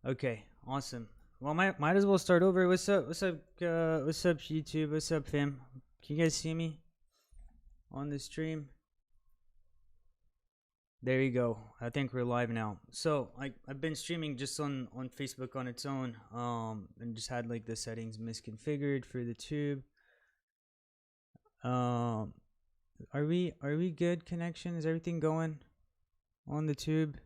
Okay, awesome. Well, might as well start over. What's up? What's up? What's up, YouTube? What's up, fam? Can you guys see me on the stream? There you go. I think we're live now. So I've been streaming just on Facebook on its own, and just had like the settings misconfigured for the tube. Are we good? Connection? Is everything going on the tube?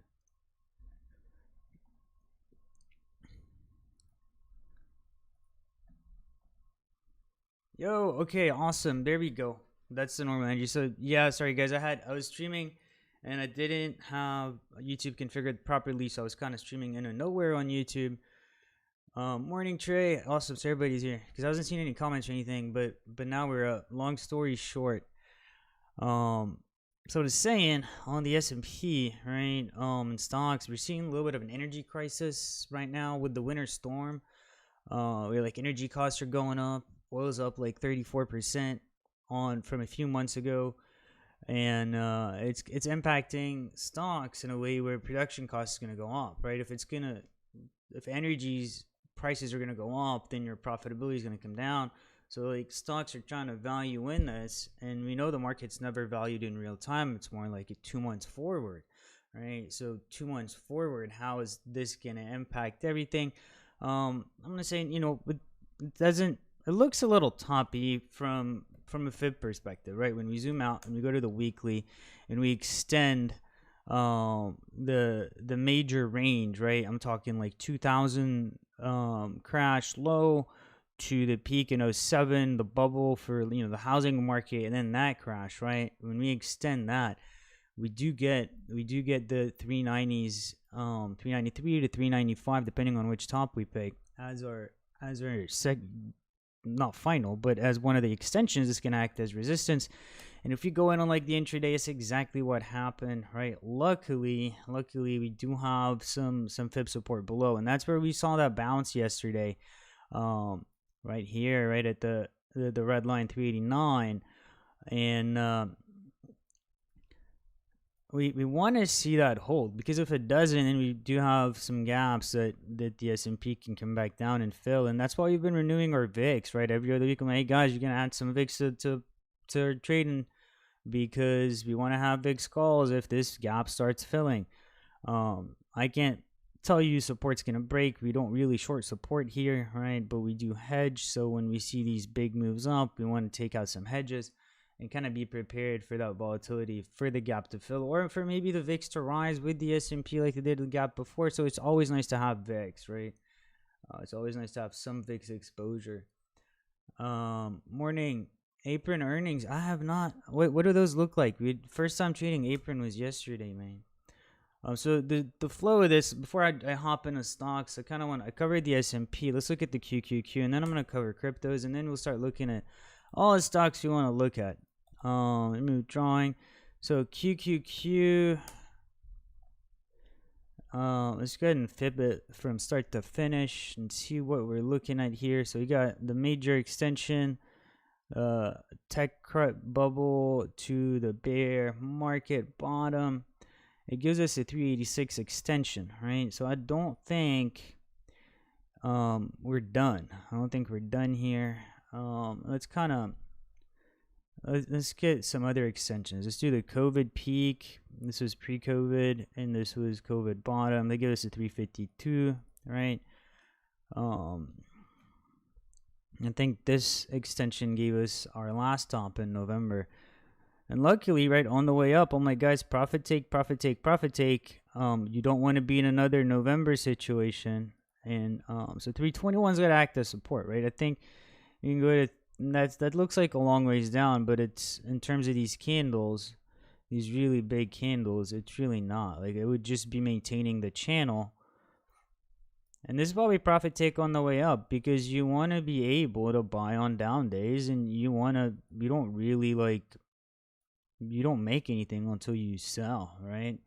Yo, okay, awesome. There we go. That's the normal energy. So yeah, sorry guys, I was streaming and I didn't have YouTube configured properly, so I was kind of streaming in and nowhere on YouTube. Morning Trey, awesome. So everybody's here because I wasn't seeing any comments or anything, but now we're up. Long story short, so to saying on the S&P, right? In stocks, we're seeing a little bit of an energy crisis right now with the winter storm. We're like energy costs are going up. Oil's up like 34% from a few months ago, and it's impacting stocks in a way where production costs is going to go up, right? If energy's prices are going to go up, then your profitability is going to come down. So like stocks are trying to value in this, and we know the market's never valued in real time. It's more like 2 months forward, right? So 2 months forward, how is this going to impact everything? I'm going to say, it looks a little toppy from a fib perspective, right? When we zoom out and we go to the weekly and we extend the major range, right? I'm talking like 2000 crash low to the peak in 07, the bubble for the housing market, and then that crash, right? When we extend that, we do get the 390s, 393 to 395, depending on which top we pick as our not final, but as one of the extensions. It's going to act as resistance. And if you go in on like the intraday, it's exactly what happened, right? Luckily we do have some fib support below, and that's where we saw that bounce yesterday, right here, right at the red line 389. And we want to see that hold, because if it doesn't, then we do have some gaps that the S&P can come back down and fill. And that's why we've been renewing our VIX, right? Every other week I'm like, hey guys, you're gonna add some VIX to trading, because we want to have VIX calls if this gap starts filling. I can't tell you support's gonna break. We don't really short support here, right? But we do hedge, so when we see these big moves up, we want to take out some hedges and kind of be prepared for that volatility, for the gap to fill, or for maybe the VIX to rise with the S&P like they did the gap before. So it's always nice to have VIX, right? It's always nice to have some VIX exposure. Morning. Apron earnings. I have not. What do those look like? First time trading Apron was yesterday, man. So the flow of this, before I hop into stocks, I covered the S&P. Let's look at the QQQ, and then I'm going to cover cryptos, and then we'll start looking at all the stocks we want to look at. Let me move drawing. So QQQ. Let's go ahead and fib it from start to finish and see what we're looking at here. So we got the major extension, tech bubble to the bear market bottom. It gives us a 386 extension, right? So I don't think we're done. I don't think we're done here. Let's get some other extensions. Let's do the COVID peak. This was pre-COVID, and this was COVID bottom. They give us a 352, right? I think this extension gave us our last top in November. And luckily, right on the way up, I'm like, guys, profit take, profit take, profit take. You don't want to be in another November situation. And so 321 is going to act as support, right? I think you can go to that looks like a long ways down, but it's, in terms of these candles, these really big candles, it's really not. Like, it would just be maintaining the channel. And this is probably profit take on the way up, because you want to be able to buy on down days, and you don't make anything until you sell, right?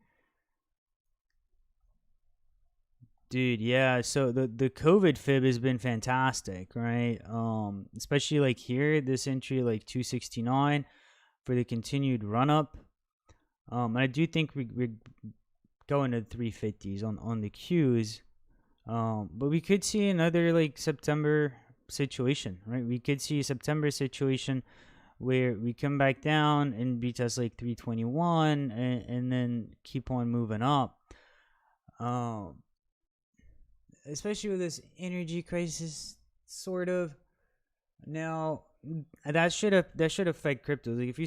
Dude, yeah. So the COVID fib has been fantastic, right? Especially like here, this entry like 269 for the continued run up. I do think we're going to 350s on the Qs. But we could see another like September situation, right? We could see a September situation where we come back down and retest like 321 and then keep on moving up. Especially with this energy crisis, sort of. Now that should affect crypto. Like if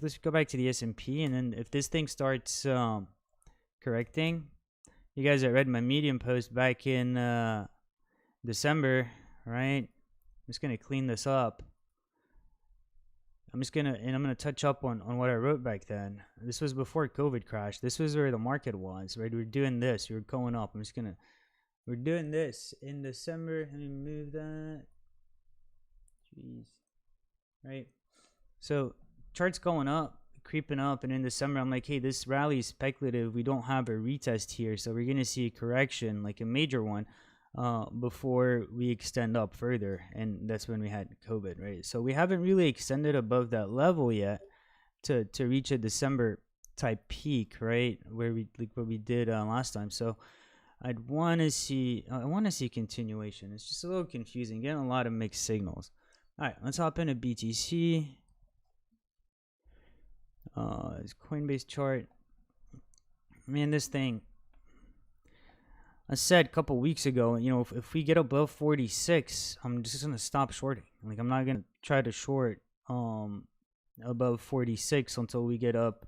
let's go back to the S&P, and then if this thing starts correcting, you guys that read my Medium post back in December, right? I'm just gonna clean this up. I'm gonna touch up on what I wrote back then. This was before COVID crashed. This was where the market was, right? We're doing this. We're going up. We're doing this in December. Let me move that. Jeez. Right. So chart's going up, creeping up, and in December I'm like, hey, this rally is speculative. We don't have a retest here, so we're gonna see a correction, like a major one, before we extend up further. And that's when we had COVID, right? So we haven't really extended above that level yet to reach a December type peak, right? Where we like what we did last time. So I want to see continuation. It's just a little confusing, getting a lot of mixed signals. All right, let's hop into BTC. This Coinbase chart. Man, this thing. I said a couple weeks ago, you know, if we get above 46, I'm just gonna stop shorting. Like, I'm not gonna try to short above 46 until we get up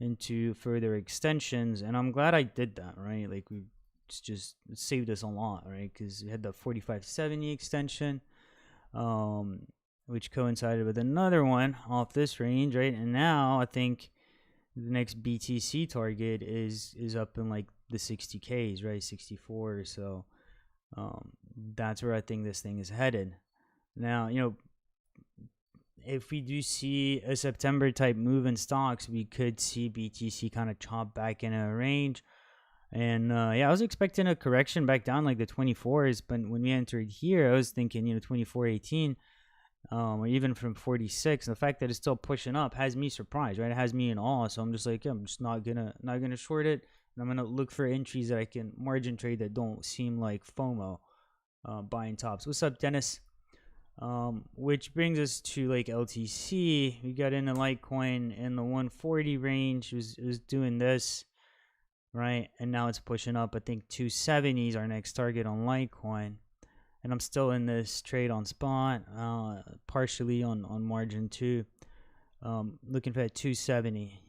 into further extensions. And I'm glad I did that, right? Like, we just saved us a lot, right? Because we had the 4570 extension, which coincided with another one off this range, right? And now I think the next BTC target is up in like the 60Ks, right? 64. So that's where I think this thing is headed. Now, you know, if we do see a September type move in stocks, we could see BTC kind of chop back in a range. And yeah, I was expecting a correction back down like the 24s, but when we entered here, I was thinking, you know, 24.18, or even from 46. And the fact that it's still pushing up has me surprised, right? It has me in awe. So I'm just like, yeah, I'm just not gonna short it. And I'm gonna look for entries that I can margin trade that don't seem like FOMO buying tops. What's up, Dennis? Which brings us to like LTC. We got into Litecoin in the 140 range. It was doing this, right? And now it's pushing up. I think 270 is our next target on Litecoin. And I'm still in this trade on spot, partially on margin too. Looking for that 270.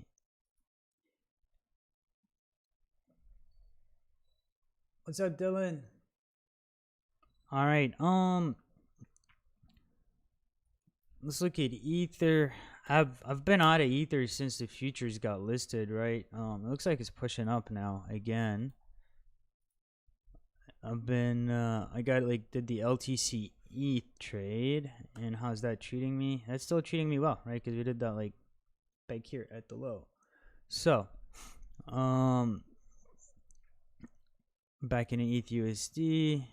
What's up, Dylan? All right. Let's look at Ether. I've been out of Ether since the futures got listed, right? It looks like it's pushing up now again. Did the LTC ETH trade, and how's that treating me? That's still treating me well, right? Because we did that like back here at the low. So, back in ETH USD.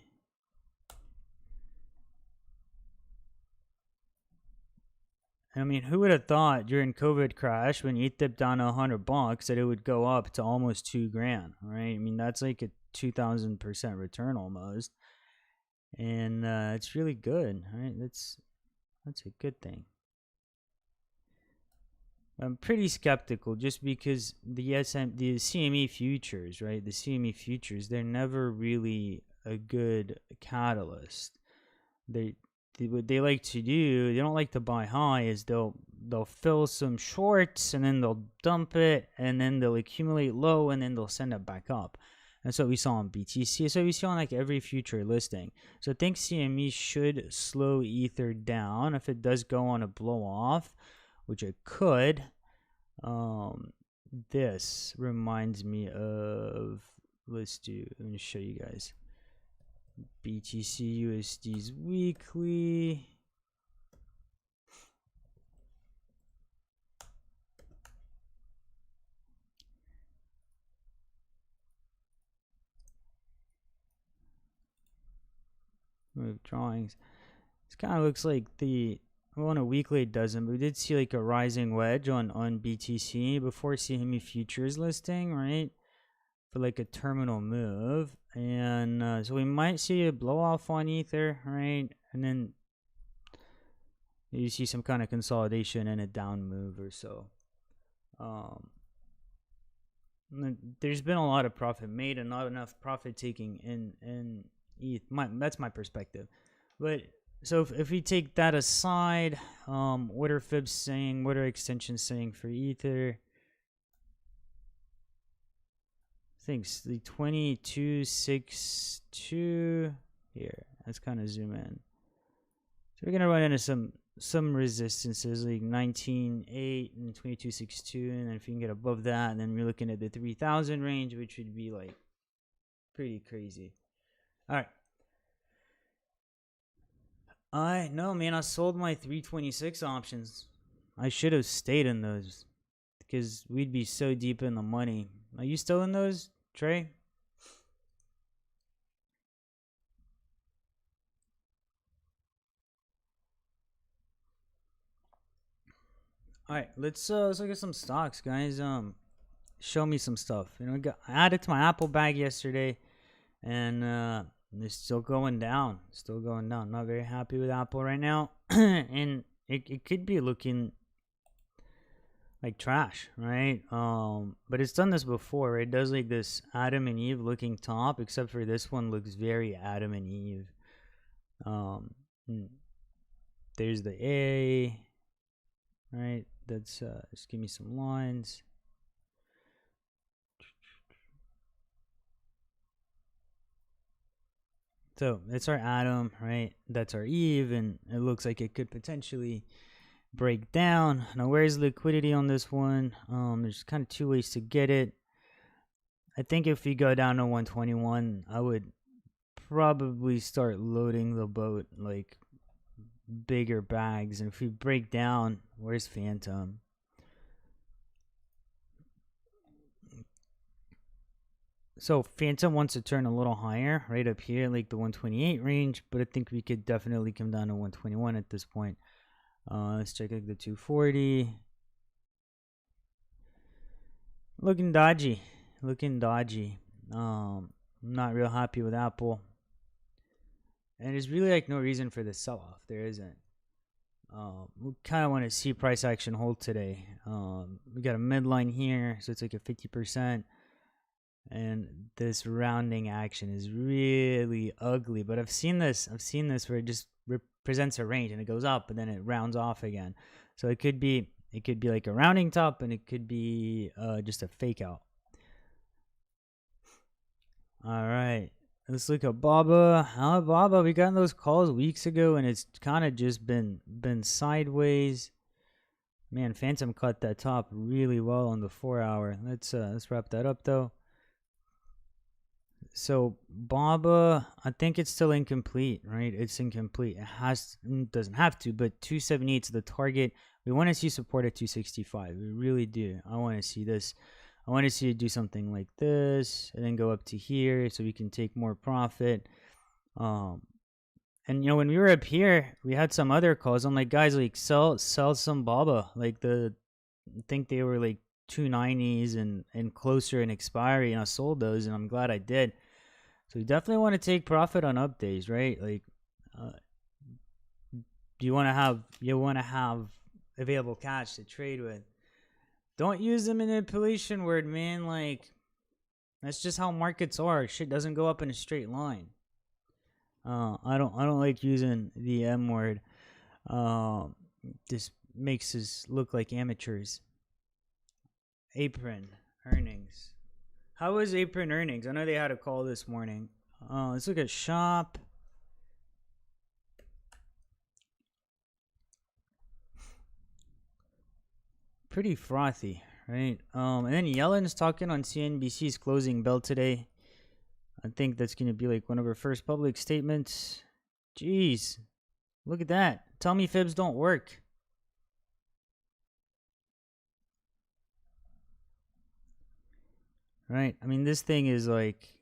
I mean, who would have thought during COVID crash when ETH dipped down $100 that it would go up to almost $2,000, right? I mean, that's like a 2,000% return almost, and it's really good, right? That's a good thing. I'm pretty skeptical just because the CME futures, right? The CME futures, they're never really a good catalyst. What they like to do, they don't like to buy high, is they'll fill some shorts and then they'll dump it and then they'll accumulate low and then they'll send it back up. That's what we saw on BTC. So we saw on like every future listing. So I think CME should slow Ether down if it does go on a blow off, which it could. This reminds me of, let me show you guys. BTC USD's weekly. Move drawings. This kind of looks like on a weekly it doesn't, but we did see like a rising wedge on BTC before CME futures listing, right? for like a terminal move, and so we might see a blow off on Ether, right? And then you see some kind of consolidation and a down move or so. There's been a lot of profit made and not enough profit taking in ETH. That's my perspective. But so if we take that aside, what are fibs saying? What are extensions saying for Ether? I think the 2262 here. Let's kind of zoom in. So we're gonna run into some resistances like 19.8 and 2262, and then if you can get above that, and then we're looking at the 3000 range, which would be like pretty crazy. All right. No, man, I sold my 326 options. I should have stayed in those because we'd be so deep in the money. Are you still in those, Trey? All right, let's look at some stocks, guys. Show me some stuff. You know, I added to my Apple bag yesterday, and it's still going down. Still going down. Not very happy with Apple right now, and it could be looking like trash, right? But it's done this before, right? It does like this Adam and Eve looking top, except for this one looks very Adam and Eve. There's the A, right? That's just give me some lines. So it's our Adam, right? That's our Eve, and it looks like it could potentially break down. Now, where's liquidity on this one? There's kind of two ways to get it. I think if we go down to 121, I would probably start loading the boat like bigger bags. And if we break down, where's Phantom? So Phantom wants to turn a little higher, right up here, like the 128 range, but I think we could definitely come down to 121 at this point. Let's check like the 240. Looking dodgy. Not real happy with Apple. And there's really like no reason for this sell-off. There isn't. We kind of want to see price action hold today. We got a midline here, so it's like a 50%. And this rounding action is really ugly. But I've seen this where it just represents a range and it goes up and then it rounds off again. So it could be like a rounding top, and it could be just a fake out. All right, let's look at Baba. Baba, we got those calls weeks ago, and it's kind of just been sideways. Man, Phantom cut that top really well on the 4 hour. Let's wrap that up though. So Baba, I think it's still incomplete, right? It's incomplete. It doesn't have to, but 278 is the target. We want to see support at 265. We really do. I want to see this. I want to see it do something like this and then go up to here so we can take more profit. And you know, when we were up here, we had some other calls. I'm like, guys, like sell some Baba. Like I think they were like 290s and closer in expiry, and I sold those, and I'm glad I did. So you definitely want to take profit on up days, right? Like you want to have available cash to trade with. Don't use the manipulation word, man. Like that's just how markets are. Shit doesn't go up in a straight line. I don't like using the M word. This makes us look like amateurs. Apron earnings. How was Apron earnings? I know they had a call this morning. Let's look at Shop. Pretty frothy, right? And then Yellen's talking on CNBC's closing bell today. I think that's going to be like one of her first public statements. Jeez, look at that. Tell me fibs don't work. Right? I mean, this thing is like,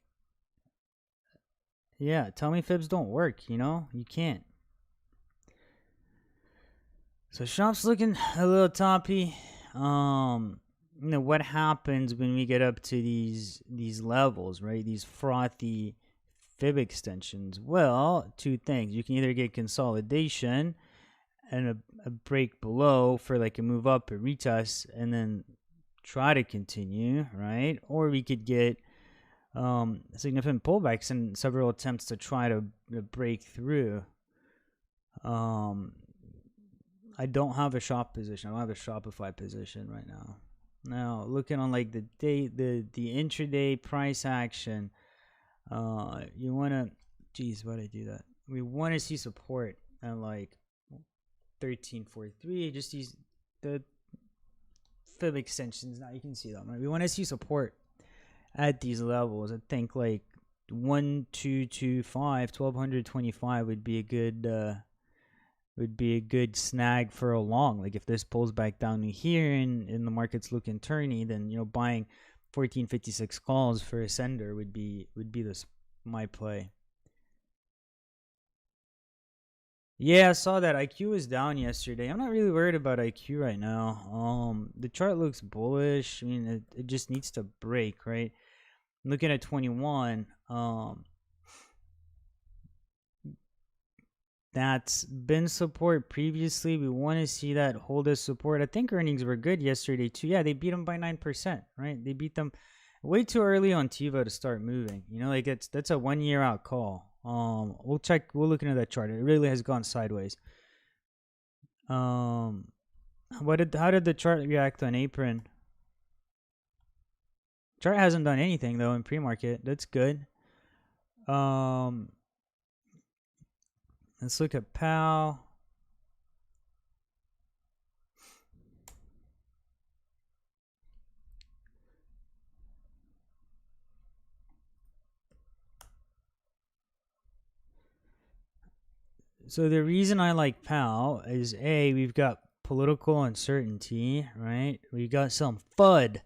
yeah, tell me fibs don't work, you know? You can't. So Shop's looking a little toppy. what happens when we get up to these levels, right? These frothy fib extensions. Well, two things. You can either get consolidation and a break below for like a move up, a retest, and then try to continue, right? Or we could get significant pullbacks and several attempts to try to break through. I don't have a shop position. I don't have a Shopify position right now. Now, looking on like the day, the intraday price action, you want to, geez, why did I do that? We want to see support at like 1343. Just these the fib extensions. Now you can see them, right? We want to see support at these levels. I think like 1225, 1225 would be a good snag for a long. Like if this pulls back down to here and the market's looking turny, then buying 1456 calls for a sender would be this my play. Yeah, I saw that IQ was down yesterday. I'm not really worried about IQ right now. The chart looks bullish. I mean, it just needs to break, right? I'm looking at 21. That's been support previously. We want to see that hold as support. I think earnings were good yesterday too. Yeah, they beat them by 9%, right? They beat them way too early on TiVo to start moving. Like that's a 1 year out call. We'll look into that chart. It really has gone sideways. How did the chart react on Apron? Chart hasn't done anything though in pre-market. That's good. Let's look at PAL. So the reason I like PAL is we've got political uncertainty, right? We got some FUD.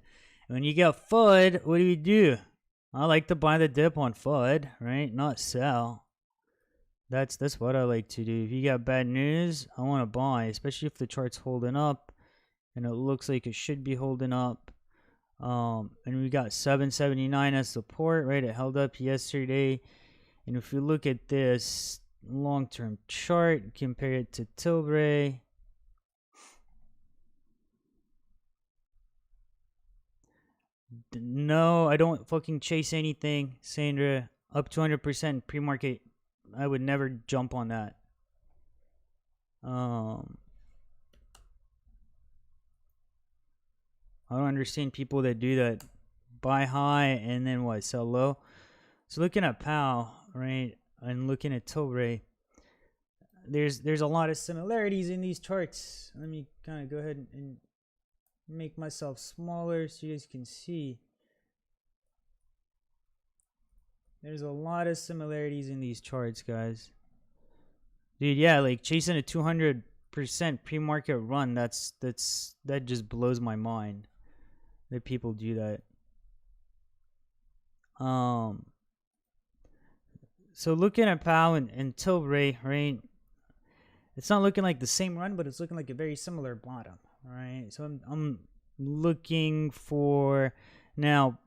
When you got FUD, what do? I like to buy the dip on FUD, right? Not sell. That's what I like to do. If you got bad news, I want to buy, especially if the chart's holding up, and it looks like it should be holding up. And we got 779 as support, right? It held up yesterday. And if you look at this long-term chart, compare it to tlry. No, I don't fucking chase anything, Sandra. Up 200% pre-market. I would never jump on that. I don't understand people that do that. Buy high and then what? Sell low. So looking at PAL, right, and looking at tlry, there's a lot of similarities in these charts. Let me kind of go ahead and make myself smaller so you guys can see. There's a lot of similarities in these charts, guys. Dude, yeah, like chasing a 200% pre-market run, that just blows my mind that people do that. So looking at PAL and tlry, right? It's not looking like the same run, but it's looking like a very similar bottom, right? So I'm looking for now.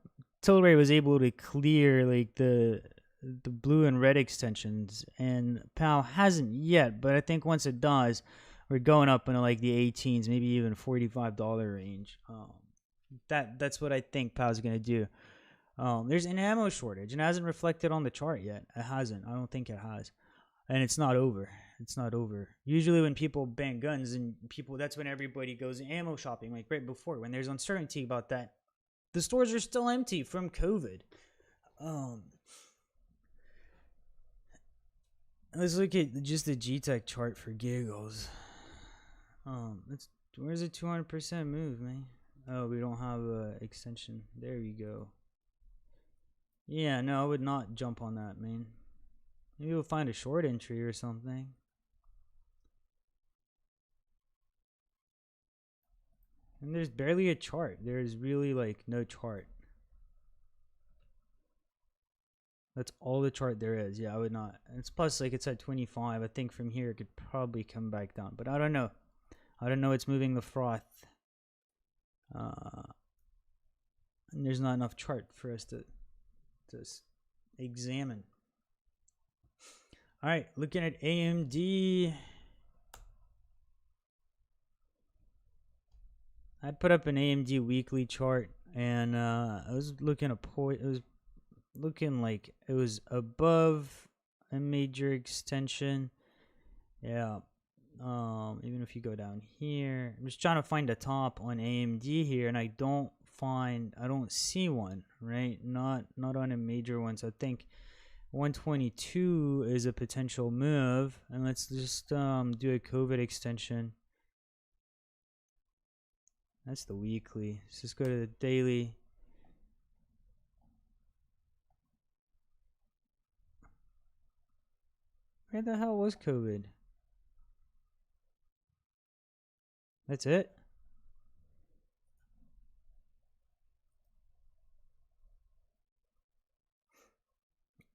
tlry was able to clear like the blue and red extensions, and PAL hasn't yet. But I think once it does, we're going up into like the 18s, maybe even $45 range. That's what I think PAL is gonna do. There's an ammo shortage, and it hasn't reflected on the chart yet. It hasn't. I don't think it has, and it's not over. It's not over. Usually when people ban guns and that's when everybody goes ammo shopping, like right before, when there's uncertainty about that. The stores are still empty from COVID. Let's look at just the GTech chart for giggles. Where's the 200% move, man? Oh, we don't have an extension. There we go. Yeah, no, I would not jump on that, man. Maybe we'll find a short entry or something. And there's barely a chart. There's really like no chart. That's all the chart there is. Yeah, I would not. It's plus like it's at 25. I think from here it could probably come back down, but I don't know. I don't know. It's moving the froth. and there's not enough chart for us to examine. All right, looking at AMD. I put up an AMD weekly chart, and I was looking at it was looking like it was above a major extension. Yeah. Even if you go down here, I'm just trying to find a top on AMD here, and I don't see one, right? Not on a major one. So I think 122 is a potential move, and let's just do a COVID extension. That's the weekly. Let's just go to the daily. Where the hell was COVID? That's it?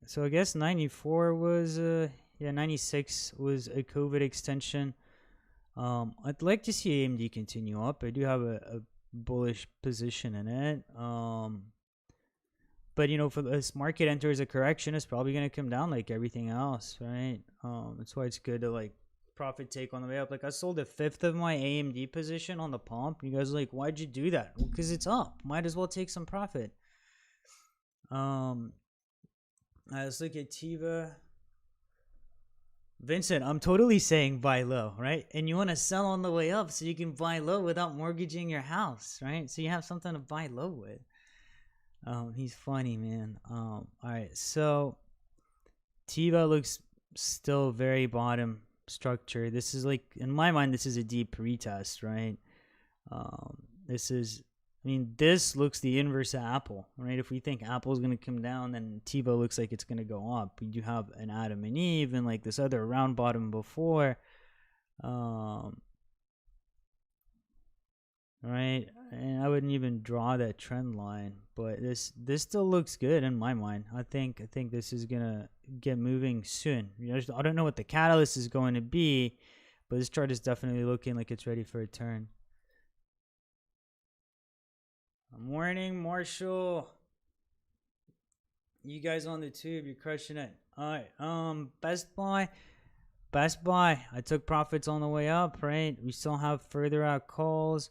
So I guess 94 was, 96 was a COVID extension. I'd like to see AMD continue up. I do have a bullish position in it. But for this market enters a correction, it's probably going to come down like everything else, right? That's why it's good to like profit take on the way up. Like I sold a fifth of my AMD position on the pump. You guys are like, why'd you do that? Well, because it's up. Might as well take some profit. Let's look at Tiva. Vincent, I'm totally saying buy low, right? And you want to sell on the way up so you can buy low without mortgaging your house, right? So you have something to buy low with. He's funny, man. All right, so Tiva looks still very bottom structure. This is like, in my mind, this is a deep retest, right? This looks the inverse of Apple, right? If we think Apple's going to come down, then Tiva looks like it's going to go up. We do have an Adam and Eve and like this other round bottom before. Right? And I wouldn't even draw that trend line, but this still looks good in my mind. I think this is going to get moving soon. I don't know what the catalyst is going to be, but this chart is definitely looking like it's ready for a turn. Morning, Marshall. You guys on the tube, you're crushing it. All right. Best Buy. I took profits on the way up, right? We still have further out calls.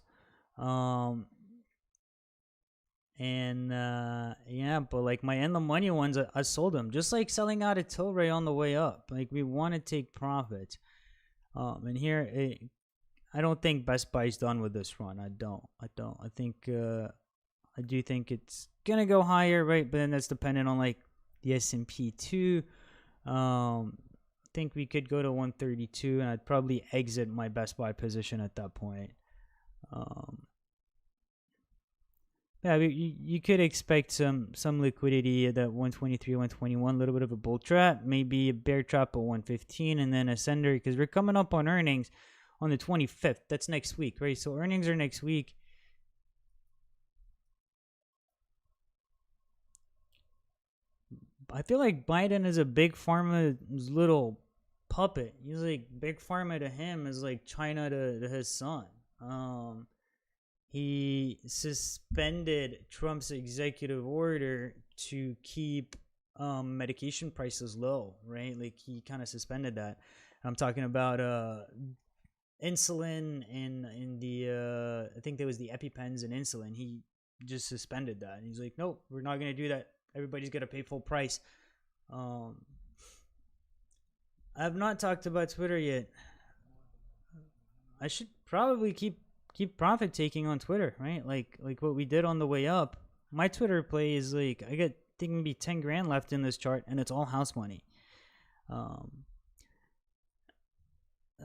But like my in the money ones, I sold them. Just like selling out at tlry on the way up. Like we want to take profits. And here, I don't think Best Buy's done with this run. I don't. I think. I do think it's gonna go higher, right? But then that's dependent on like the S&P too. I think we could go to 132, and I'd probably exit my Best Buy position at that point. You could expect some liquidity at that 123, 121, a little bit of a bull trap, maybe a bear trap at 115, and then a sender because we're coming up on earnings on the 25th. That's next week, right? So earnings are next week. I feel like Biden is a big pharma's little puppet. He's like big pharma to him is like China to his son. He suspended Trump's executive order to keep medication prices low, right? Like he kind of suspended that. I'm talking about insulin and the I think there was the EpiPens and insulin. He just suspended that. And he's like, nope, we're not going to do that. Everybody's got to pay full price. I have not talked about Twitter yet. I should probably keep profit taking on Twitter, right? Like what we did on the way up. My Twitter play is like I got think maybe 10 grand left in this chart, and it's all house money.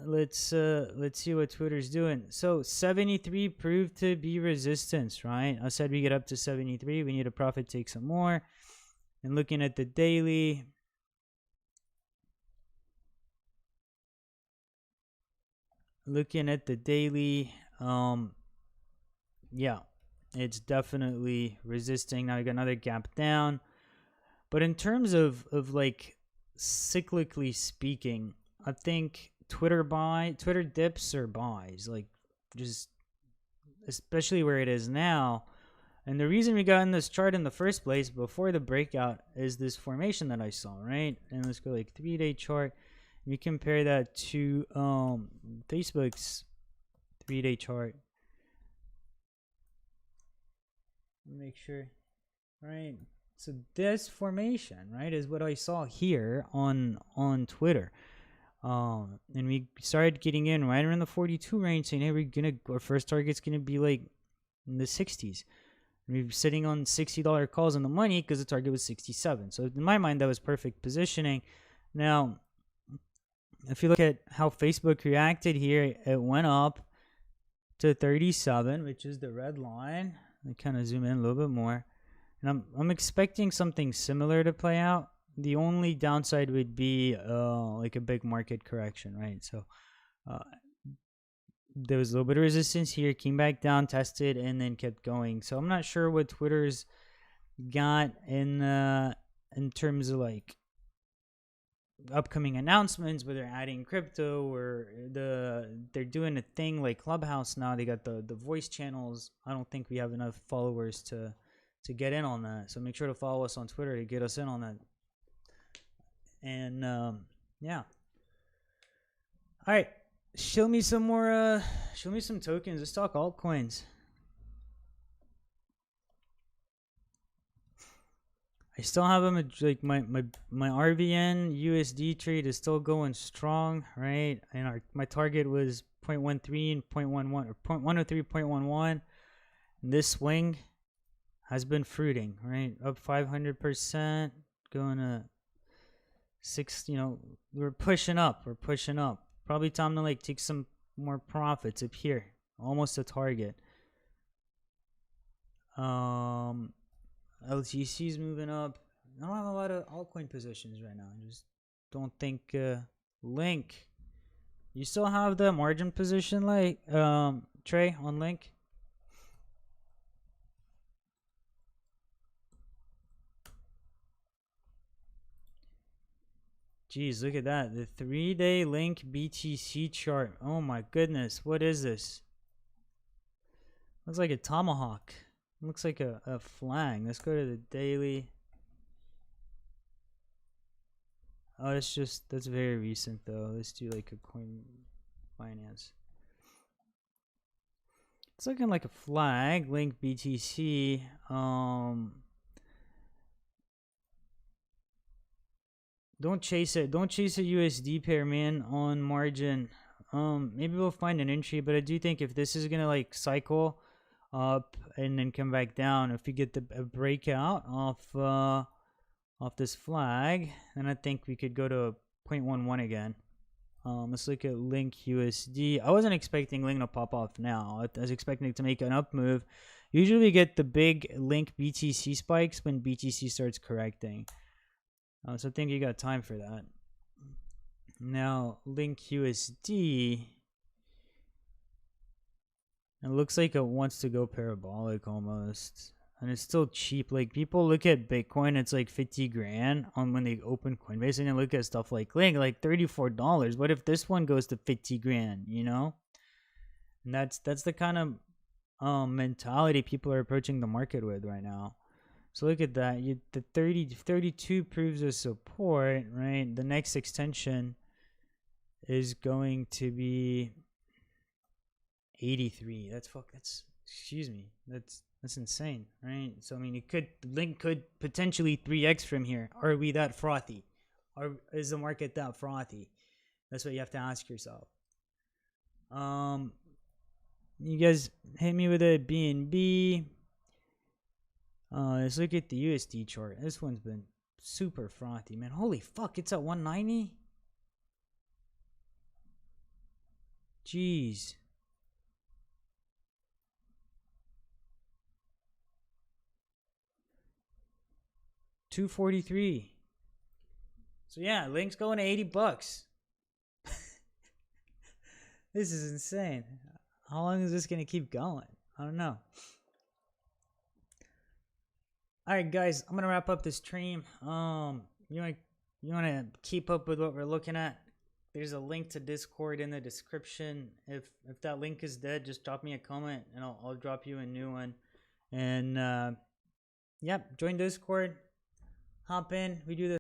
Let's see what Twitter's doing. So 73 proved to be resistance, right? I said we get up to 73. We need to profit take some more. And looking at the daily, it's definitely resisting. Now we got another gap down. But in terms of like cyclically speaking, I think Twitter dips or buys, like just especially where it is now. And the reason we got in this chart in the first place before the breakout is this formation that I saw, right? And let's go like 3-day chart. We compare that to Facebook's 3-day chart. Make sure, right? So this formation, right, is what I saw here on Twitter. And we started getting in right around the 42 range, saying, hey, our first target's gonna be like in the 60s. And we were sitting on $60 calls on the money because the target was 67. So in my mind, that was perfect positioning. Now, if you look at how Facebook reacted here, it went up to 37, which is the red line. I kind of zoom in a little bit more, and I'm expecting something similar to play out. The only downside would be like a big market correction, right? So there was a little bit of resistance here, came back down, tested, and then kept going. So I'm not sure what Twitter's got in terms of like upcoming announcements, where they're adding crypto, or they're doing a thing like Clubhouse now. They got the voice channels. I don't think we have enough followers to get in on that. So make sure to follow us on Twitter to get us in on that. And yeah. All right, show me some more. Show me some tokens. Let's talk altcoins. I still have them, like my RVN USD trade is still going strong, right? And my target was 0.13 and 0.11 or 0.103, 0.11. And this swing has been fruiting, right? Up 500%, going to 6. You know, we're pushing up. Probably time to like take some more profits up here, almost a target. LTC is moving up. I don't have a lot of altcoin positions right now. I just don't think Link. You still have the margin position, like Trey, on Link? Jeez, look at that. The 3-day Link BTC chart. Oh my goodness. What is this? Looks like a tomahawk. Looks like a flag. Let's go to the daily. Oh, that's very recent though. Let's do like a coin finance. It's looking like a flag. Link BTC. Don't chase it. Don't chase a USD pair, man, on margin. Maybe we'll find an entry, but I do think if this is gonna like cycle up and then come back down, if you get a breakout off this flag, then I think we could go to 0.11 again. Let's look at Link USD. I wasn't expecting Link to pop off now. I was expecting it to make an up move. Usually we get the big Link BTC spikes when BTC starts correcting. So I think you got time for that. Now Link USD. It looks like it wants to go parabolic almost. And it's still cheap. Like, people look at Bitcoin, it's like 50 grand on when they open Coinbase, and they look at stuff like Link, like $34. What if this one goes to 50 grand, you know? And that's the kind of mentality people are approaching the market with right now. So look at that. The 32 proves a support, right? The next extension is going to be 83. That's insane, right? So I mean, Link could potentially 3x from here. Are we that frothy? Or is the market that frothy? That's what you have to ask yourself. You guys hit me with a BNB. Let's look at the USD chart. This one's been super frothy, man. Holy fuck, it's at 190. Jeez. $243. So yeah, Link's going to $80. This is insane. How long is this gonna keep going? I don't know. All right, guys, I'm gonna wrap up this stream. You wanna keep up with what we're looking at? There's a link to Discord in the description. If that link is dead, just drop me a comment and I'll drop you a new one. And yep, join Discord, hop in, we do this